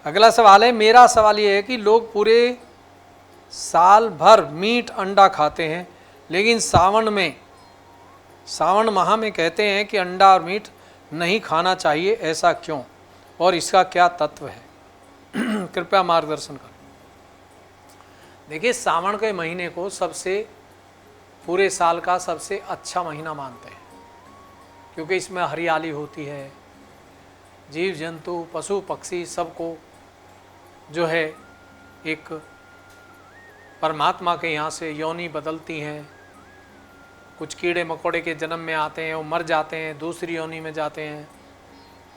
अगला सवाल है, मेरा सवाल ये है कि लोग पूरे साल भर मीट अंडा खाते हैं, लेकिन सावन माह में कहते हैं कि अंडा और मीट नहीं खाना चाहिए, ऐसा क्यों और इसका क्या तत्व है? कृपया मार्गदर्शन करें। देखिए, सावन के महीने को पूरे साल का सबसे अच्छा महीना मानते हैं, क्योंकि इसमें हरियाली होती है, जीव जंतु पशु पक्षी सबको जो है एक परमात्मा के यहाँ से योनि बदलती हैं। कुछ कीड़े मकोड़े के जन्म में आते हैं, वो मर जाते हैं, दूसरी योनि में जाते हैं,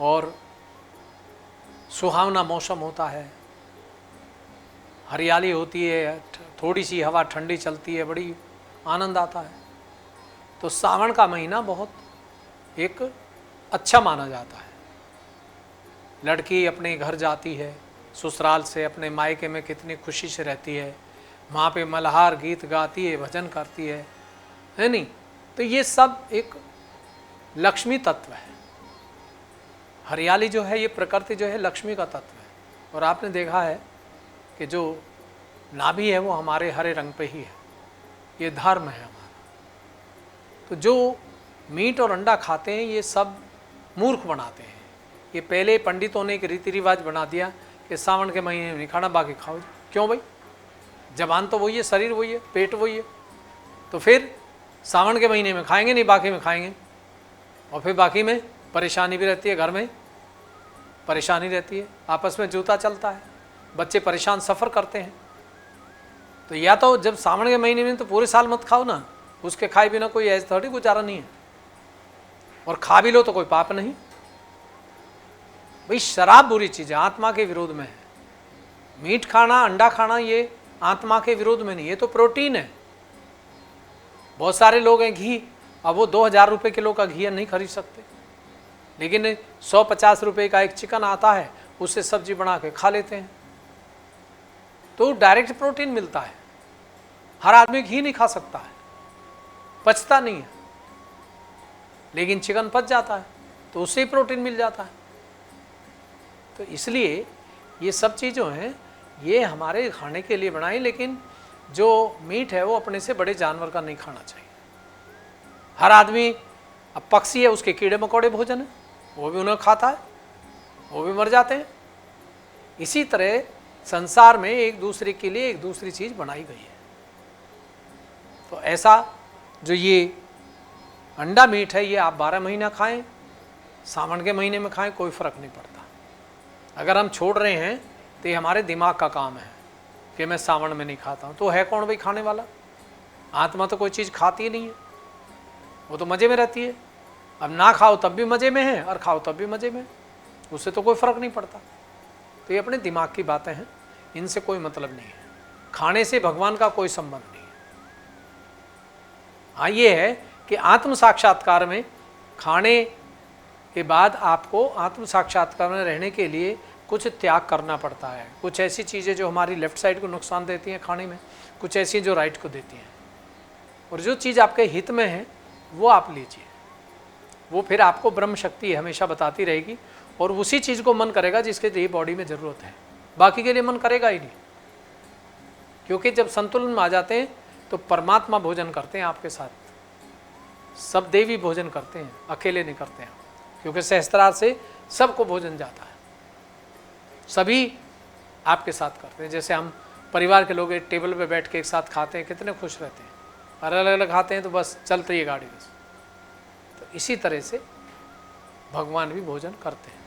और सुहावना मौसम होता है, हरियाली होती है, थोड़ी सी हवा ठंडी चलती है, बड़ी आनंद आता है। तो सावन का महीना बहुत एक अच्छा माना जाता है। लड़की अपने घर जाती है ससुराल से, अपने मायके में कितनी खुशी से रहती है, वहाँ पे मल्हार गीत गाती है, भजन करती है नहीं? तो ये सब एक लक्ष्मी तत्व है। हरियाली जो है, ये प्रकृति जो है लक्ष्मी का तत्व है। और आपने देखा है कि जो नाभि है वो हमारे हरे रंग पे ही है, ये धर्म है हमारा। तो जो मीट और अंडा खाते हैं ये सब मूर्ख बनाते हैं। ये पहले पंडितों ने एक रीति रिवाज बना दिया कि सावन के महीने में नहीं खाना, बाकी खाओ। क्यों भाई? जबान तो वही है, शरीर वही है, पेट वही है, तो फिर सावन के महीने में खाएंगे नहीं, बाकी में खाएंगे, और फिर बाकी में परेशानी भी रहती है, घर में परेशानी रहती है, आपस में जूता चलता है, बच्चे परेशान सफ़र करते हैं। तो या तो जब सावन के महीने में तो पूरे साल मत खाओ ना, उसके खाए बिना कोई ऐसा थोड़ी गुजारा नहीं है, और खा भी लो तो कोई पाप नहीं। भाई शराब बुरी चीज़ है, आत्मा के विरोध में है। मीट खाना, अंडा खाना ये आत्मा के विरोध में नहीं, ये तो प्रोटीन है। बहुत सारे लोग हैं घी, अब वो 2000 रुपये किलो का घी नहीं खरीद सकते, लेकिन 150 रुपये का एक चिकन आता है, उससे सब्जी बना के खा लेते हैं, तो डायरेक्ट प्रोटीन मिलता है। हर आदमी घी नहीं खा सकता है, पचता नहीं है, लेकिन चिकन पच जाता है तो उससे ही प्रोटीन मिल जाता है। तो इसलिए ये सब चीज़ें हैं, ये हमारे खाने के लिए बनाई, लेकिन जो मीट है वो अपने से बड़े जानवर का नहीं खाना चाहिए। हर आदमी, अब पक्षी है उसके कीड़े मकोड़े भोजन है, वो भी उन्हें खाता है, वो भी मर जाते हैं। इसी तरह संसार में एक दूसरे के लिए एक दूसरी चीज़ बनाई गई है। तो ऐसा जो ये अंडा मीट है, ये आप 12 महीना खाएं, सावन के महीने में खाएं, कोई फ़र्क नहीं पड़ता। अगर हम छोड़ रहे हैं तो ये हमारे दिमाग का काम है कि मैं सावन में नहीं खाता हूँ। तो है कौन भाई खाने वाला? आत्मा तो कोई चीज़ खाती ही नहीं है, वो तो मज़े में रहती है। अब ना खाओ तब भी मज़े में है, और खाओ तब भी मज़े में, उससे तो कोई फ़र्क नहीं पड़ता। तो ये अपने दिमाग की बातें हैं, इनसे कोई मतलब नहीं है। खाने से भगवान का कोई संबंध नहीं है। हाँ, ये है कि आत्म साक्षात्कार में, खाने के बाद आपको आत्म साक्षात्कार में रहने के लिए कुछ त्याग करना पड़ता है। कुछ ऐसी चीज़ें जो हमारी लेफ्ट साइड को नुकसान देती हैं खाने में, कुछ ऐसी जो राइट को देती हैं, और जो चीज़ आपके हित में है वो आप लीजिए। वो फिर आपको ब्रह्म शक्ति हमेशा बताती रहेगी, और उसी चीज़ को मन करेगा जिसके लिए बॉडी में ज़रूरत है, बाकी के लिए मन करेगा ही नहीं। क्योंकि जब संतुलन में आ जाते हैं तो परमात्मा भोजन करते हैं आपके साथ, सब देवी भोजन करते हैं, अकेले नहीं करते हैं, क्योंकि सहस्त्रार से सबको भोजन जाता है, सभी आपके साथ करते हैं। जैसे हम परिवार के लोग एक टेबल पे बैठ के एक साथ खाते हैं, कितने खुश रहते हैं। अलग अलग खाते हैं तो बस चलती है गाड़ी बस। तो इसी तरह से भगवान भी भोजन करते हैं।